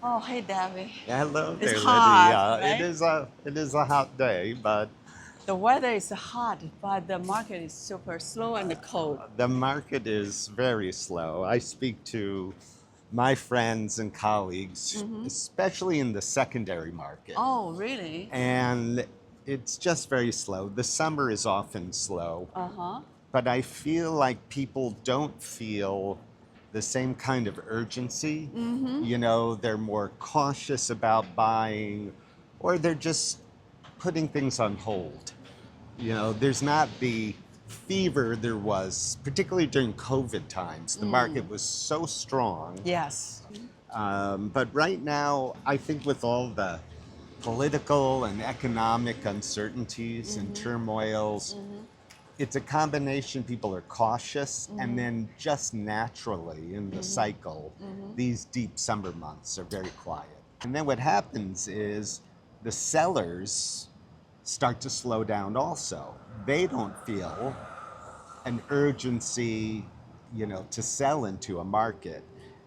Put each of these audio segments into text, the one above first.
Oh, hey, Debbie. Hello It's there, hot, Lydia. right? It is a hot day, but The weather is hot, but the market is super slow and cold. the market is very slow. I speak to my friends and colleagues, especially in the secondary market, Oh, really? and it's just very slow. The summer is often slow, Uh-huh. but I feel like people don't feel the same kind of urgency. They're more cautious about buying, or they're just putting things on hold. There's not the fever there was, particularly during COVID times. The market was so strong. Yes. But right now, I think with all the political and economic uncertainties and turmoils, it's a combination. People are cautious, and then just naturally in the cycle, these deep summer months are very quiet. And then what happens is the sellers start to slow down also. They don't feel an urgency, to sell into a market.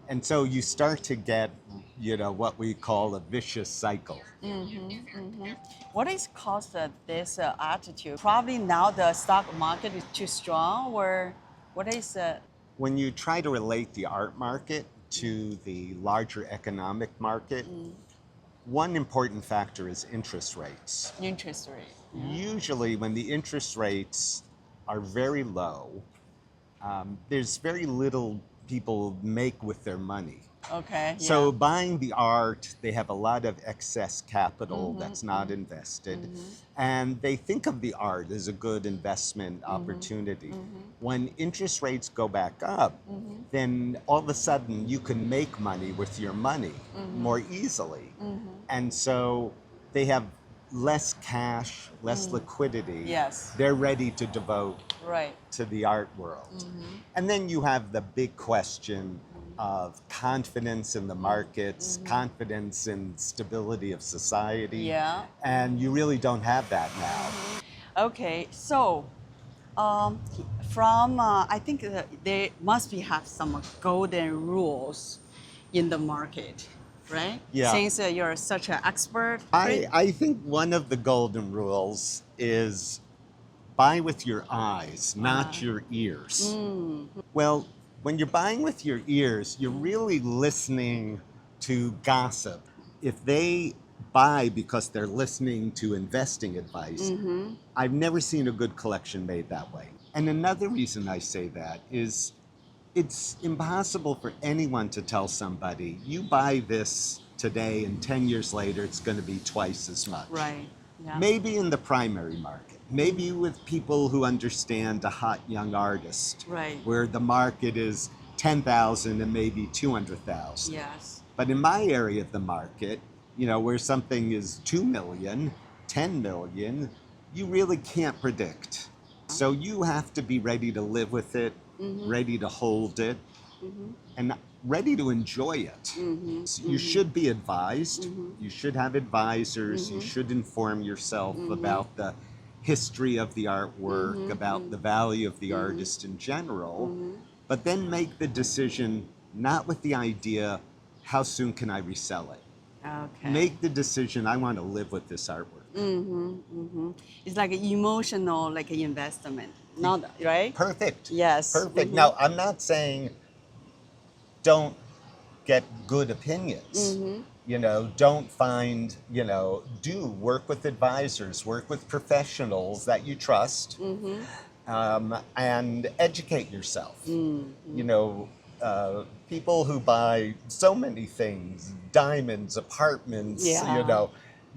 And so you start to get, what we call a vicious cycle. What is caused this attitude? Probably now the stock market is too strong, or what is When you try to relate the art market to the larger economic market, one important factor is interest rates. interest rate? Usually, when the interest rates are very low, there's very little people make with their money. Okay, So yeah. buying the art, they have a lot of excess capital that's not invested. And they think of the art as a good investment opportunity. When interest rates go back up, then all of a sudden you can make money with your money more easily. And so they have less cash, less liquidity. Yes. They're ready to devote Right. to the art world. And then you have the big question of confidence in the markets, confidence in stability of society. Yeah. And you really don't have that now. Okay, so from I think that there must be have some golden rules in the market, right? Yeah. Since you're such an expert, I, right? I think one of the golden rules is buy with your eyes, not your ears. Well, when you're buying with your ears, you're really listening to gossip. If they buy because they're listening to investing advice, I've never seen a good collection made that way. And another reason I say that is it's impossible for anyone to tell somebody, you buy this today and 10 years later it's going to be twice as much. Right. Yeah. Maybe in the primary market, maybe with people who understand a hot young artist, Right. where the market is 10,000 and maybe 200,000. Yes. But in my area of the market, where something is 2 million, 10 million, you really can't predict. So you have to be ready to live with it, ready to hold it, and ready to enjoy it. So you should be advised. You should have advisors. You should inform yourself about the history of the artwork, about the value of the artist in general, but then make the decision not with the idea, how soon can I resell it? Okay. Make the decision, I want to live with this artwork. It's like an emotional, like an investment, not right? Perfect. Yes. Perfect. Now, I'm not saying don't get good opinions. Don't find, do work with advisors, work with professionals that you trust, and educate yourself. People who buy so many things, diamonds, apartments, Yeah.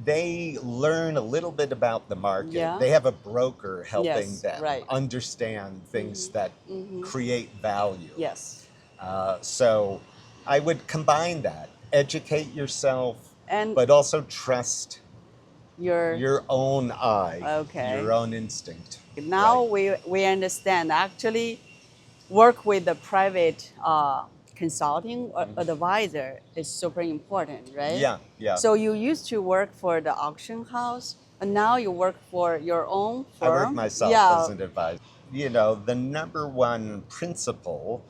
they learn a little bit about the market. Yeah. They have a broker helping Yes, them right. understand things that create value. Yes. So I would combine that. Educate yourself, And but also trust your your own eye, Okay. your own instinct. now Right. we understand actually work with the private consulting advisor is super important, right? Yeah, yeah. So you used to work for the auction house, and now you work for your own I work firm. myself Yeah. as an advisor. The number one principle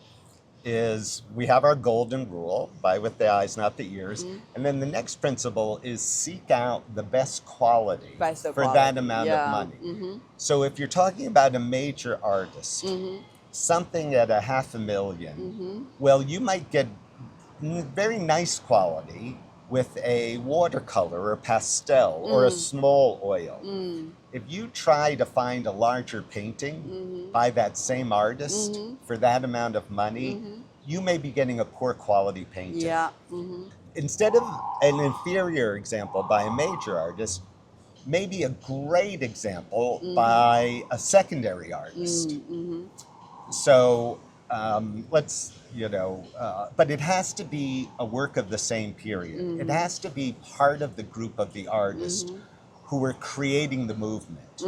is we have our golden rule, buy with the eyes, not the ears. And then the next principle is seek out the best quality Best for that amount of money. So if you're talking about a major artist, something at $500,000, well, you might get very nice quality with a watercolor or pastel or a small oil. If you try to find a larger painting by that same artist for that amount of money, you may be getting a poor quality painting. Yeah. Instead of an inferior example by a major artist, maybe a great example by a secondary artist. So let's, but it has to be a work of the same period. It has to be part of the group of the artists who were creating the movement.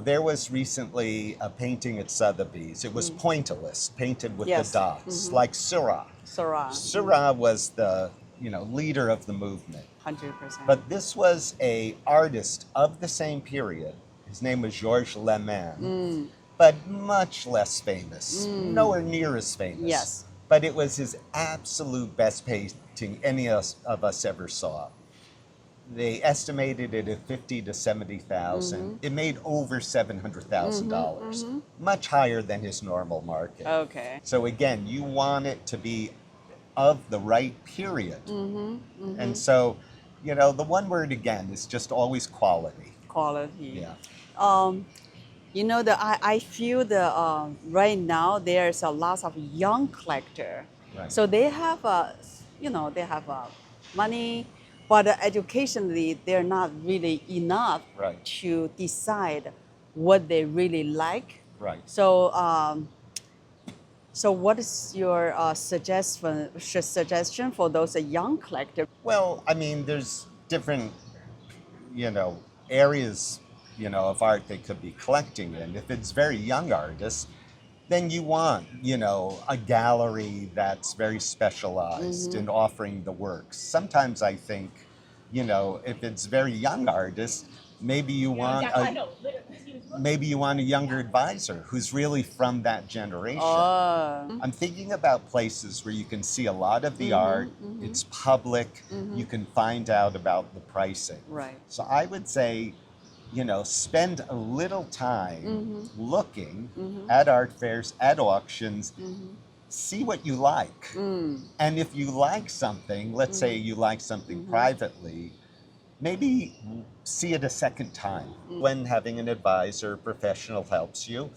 There was recently a painting at Sotheby's. It was pointillist, painted with the dots, like Seurat. Seurat was the, leader of the movement. 100%. But this was a artist of the same period. His name was Georges Lemain. But much less famous, nowhere near as famous. Yes. But it was his absolute best painting any of us ever saw. They estimated it at $50,000 to $70,000. It made over $700,000, much higher than his normal market. Okay. So again, you want it to be of the right period. And so, the one word again is just always quality. Quality. Yeah. I feel right now there's a lot of young collector. Right. So they have money, but educationally they're not really enough to decide what they really like. Right. So what is your suggestion for those young collectors? Well, there's different, areas, of art they could be collecting in. If it's very young artists, then you want, a gallery that's very specialized in offering the works. Sometimes I think, if it's very young artists, maybe you want a younger advisor who's really from that generation. I'm thinking about places where you can see a lot of the art, it's public, you can find out about the pricing. Right. So I would say, spend a little time looking at art fairs, at auctions, see what you like. And if you like something, let's say you like something privately, maybe see it a second time when having an advisor, professional helps you.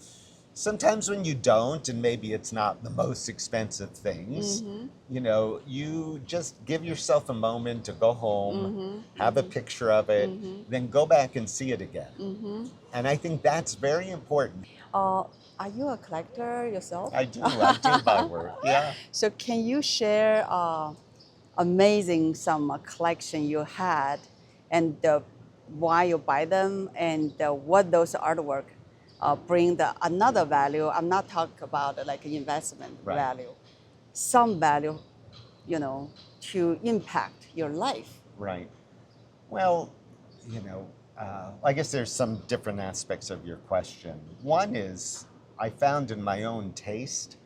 Sometimes when you don't, and maybe it's not the most expensive things, you just give yourself a moment to go home, have a picture of it, then go back and see it again. And I think that's very important. Are you a collector yourself? I do buy work, yeah. So can you share some collection you had and why you buy them and what those artwork bring another value? I'm not talking about like investment value, some value, to impact your life. Right. Well, I guess there's some different aspects of your question. One is, I found in my own taste,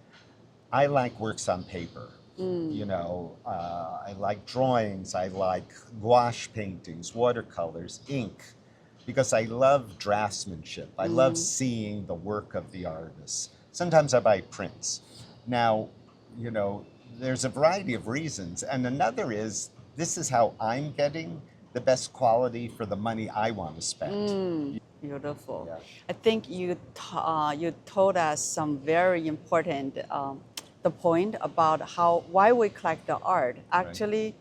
I like works on paper. I like drawings, I like gouache paintings, watercolors, ink, because I love draftsmanship. I love seeing the work of the artist. Sometimes I buy prints. Now, there's a variety of reasons. And another is, this is how I'm getting the best quality for the money I want to spend. Beautiful. Yeah. I think you told us some very important the point about why we collect the art. Actually,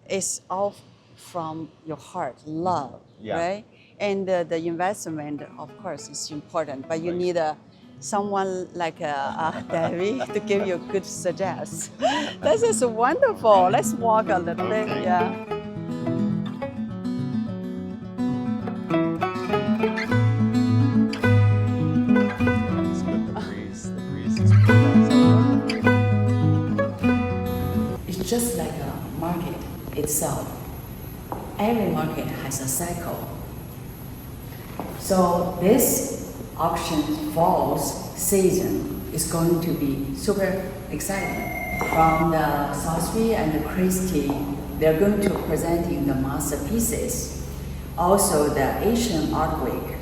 it's all from your heart, love, right? And the investment, of course, is important, but you need someone like David to give you a good suggest. This is wonderful. Let's walk a little bit, yeah. It's good, the breeze is good. It's just like a market itself. Every market has a cycle. So this auction falls season, is going to be super exciting. From the Salisbury and the Christie, they're going to present in the masterpieces. Also, the Asian Art Week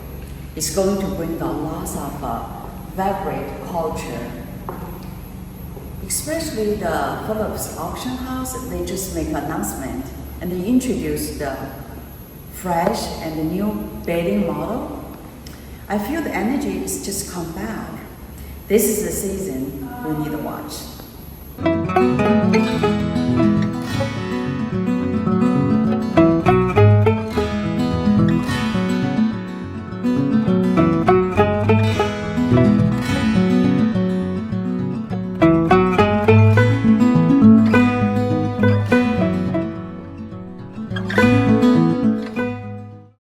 is going to bring a lot of vibrant culture. Especially the Phillips Auction House, they just make an announcement and they introduce the fresh and the new bedding model. I feel the energy is just come back. This is the season we need to watch.